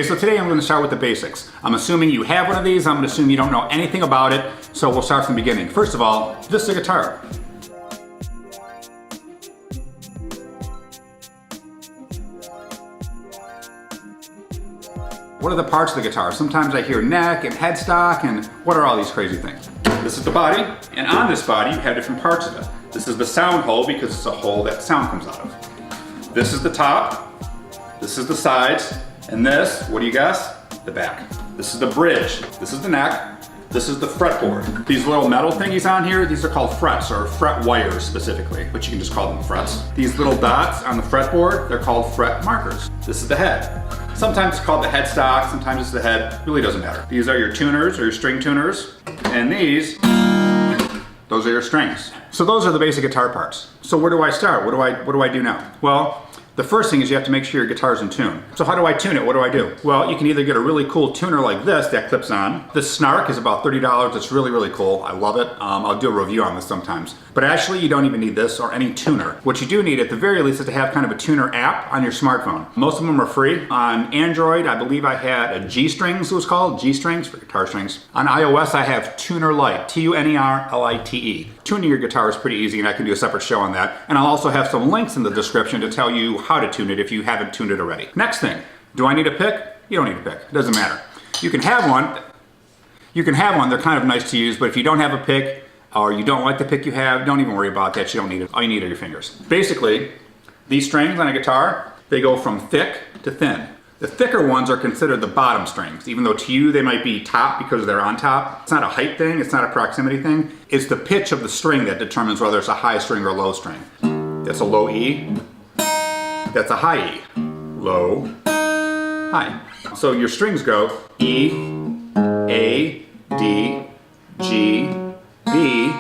so today I'm going to start with the basics. I'm assuming you have one of these. I'm going to assume you don't know anything about it. So we'll start from the beginning. First of all, this is a guitar. What are the parts of the guitar? Sometimes I hear neck and headstock, and what are all these crazy things? This is the body, and on this body you have different parts of it. This is the sound hole because it's a hole that sound comes out of. This is the top, this is the sides, and this, what do you guess? The back. This is the bridge, this is the neck, this is the fretboard. These little metal thingies on here, these are called frets, or fret wires specifically, but you can just call them frets. These little dots on the fretboard, they're called fret markers. This is the head. Sometimes it's called the headstock, sometimes it's the head, really doesn't matter. These are your tuners or your string tuners, and these, those are your strings. So those are the basic guitar parts. So where do I start? What do I do now? Well, the first thing is you have to make sure your guitar's in tune. So how do I tune it? What do I do? Well, you can either get a really cool tuner like this that clips on. This Snark is about $30. It's really, really cool. I love it. I'll do a review on this sometimes. But actually, you don't even need this or any tuner. What you do need at the very least is to have kind of a tuner app on your smartphone. Most of them are free. On Android, I believe I had a G-Strings, it was called, G-Strings for guitar strings. On iOS, I have Tuner Lite, Tunerlite. Tuning your guitar is pretty easy, and I can do a separate show on that. And I'll also have some links in the description to tell you how to tune it if you haven't tuned it already. Next thing, do I need a pick? You don't need a pick, it doesn't matter. You can have one, they're kind of nice to use, but if you don't have a pick, or you don't like the pick you have, don't even worry about that, you don't need it. All you need are your fingers. Basically, these strings on a guitar, they go from thick to thin. The thicker ones are considered the bottom strings, even though to you they might be top because they're on top. It's not a height thing, it's not a proximity thing. It's the pitch of the string that determines whether it's a high string or a low string. That's a low E, that's a high E. Low, high. So your strings go E, A, D, G, B,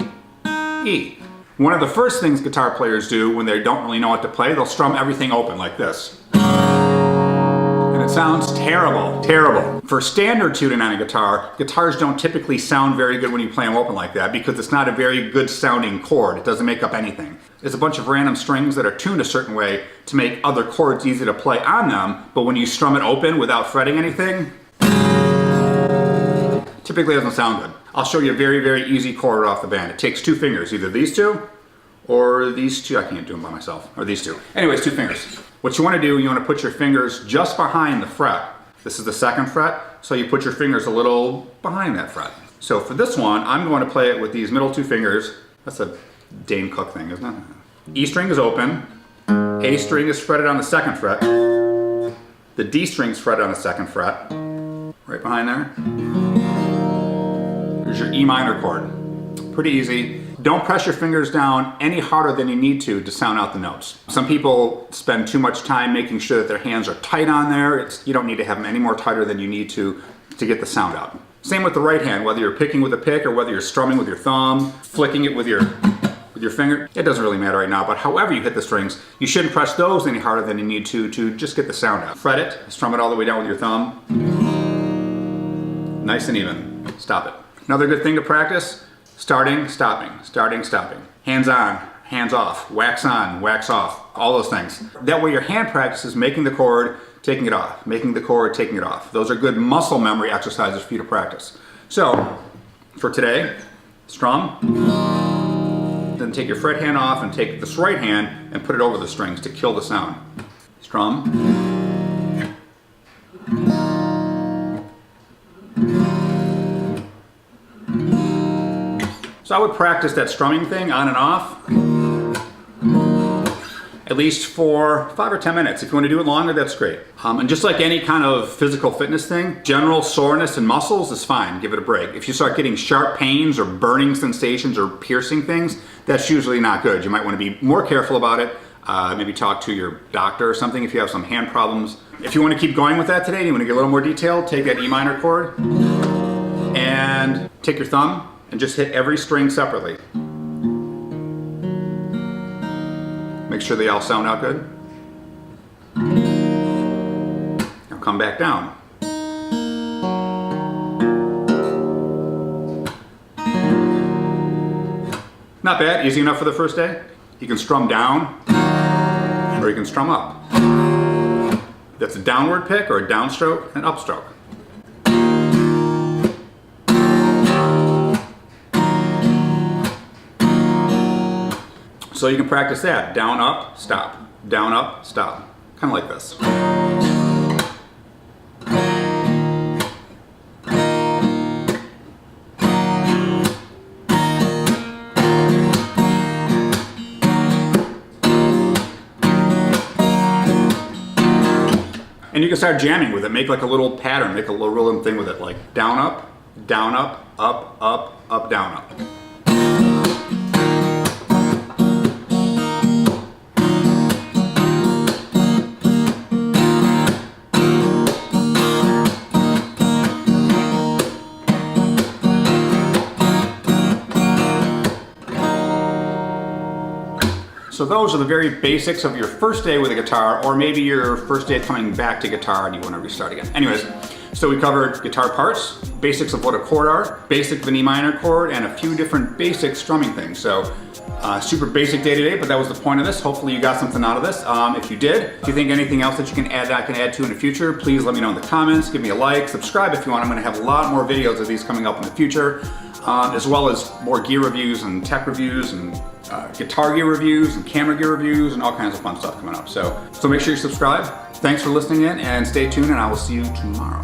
E. One of the first things guitar players do when they don't really know what to play, they'll strum everything open like this. And it sounds terrible, terrible. For standard tuning on a guitar, guitars don't typically sound very good when you play them open like that because it's not a very good sounding chord. It doesn't make up anything. It's a bunch of random strings that are tuned a certain way to make other chords easy to play on them, but when you strum it open without fretting anything, typically doesn't sound good. I'll show you a very, very easy chord off the bat. It takes two fingers, either these two or these two. I can't do them by myself, or these two. Anyways, two fingers. What you want to do, you want to put your fingers just behind the fret. This is the second fret, so you put your fingers a little behind that fret. So for this one, I'm going to play it with these middle two fingers. That's a Dane Cook thing, isn't it? E string is open, A string is fretted on the second fret, the D string is fretted on the second fret, right behind there. Here's your E minor chord. Pretty easy. Don't press your fingers down any harder than you need to sound out the notes. Some people spend too much time making sure that their hands are tight on there. You don't need to have them any more tighter than you need to get the sound out. Same with the right hand, whether you're picking with a pick or whether you're strumming with your thumb, flicking it with your finger. It doesn't really matter right now, but however you hit the strings, you shouldn't press those any harder than you need to just get the sound out. Fret it, strum it all the way down with your thumb. Nice and even. Stop it. Another good thing to practice, starting, stopping, starting, stopping. Hands on, hands off, wax on, wax off, all those things. That way your hand practice is making the chord, taking it off, making the chord, taking it off. Those are good muscle memory exercises for you to practice. So, for today, strum, then take your fret hand off and take this right hand and put it over the strings to kill the sound. Strum. So I would practice that strumming thing on and off at least for 5 or 10 minutes. If you want to do it longer, that's great. And just like any kind of physical fitness thing, general soreness in muscles is fine. Give it a break. If you start getting sharp pains or burning sensations or piercing things, that's usually not good. You might want to be more careful about it. Maybe talk to your doctor or something if you have some hand problems. If you want to keep going with that today, you want to get a little more detailed, take that E minor chord and take your thumb and just hit every string separately. Make sure they all sound out good. Now come back down. Not bad, easy enough for the first day. You can strum down or you can strum up. That's a downward pick or a downstroke and upstroke. So you can practice that. Down, up, stop. Down, up, stop. Kind of like this. And you can start jamming with it. Make like a little pattern, make a little rhythm thing with it, like down, up, down, up, up, up, up, down, up. So those are the very basics of your first day with a guitar, or maybe your first day coming back to guitar and you want to restart again. Anyways, so we covered guitar parts, basics of what a chord are, basic of an E minor chord, and a few different basic strumming things. So super basic day to day, but that was the point of this. Hopefully you got something out of this. If you did, if you think anything else that you can add that I can add to in the future, please let me know in the comments. Give me a like, subscribe if you want. I'm going to have a lot more videos of these coming up in the future, as well as more gear reviews and tech reviews and guitar gear reviews and camera gear reviews and all kinds of fun stuff coming up. So make sure you subscribe. Thanks for listening in and stay tuned, and I will see you tomorrow.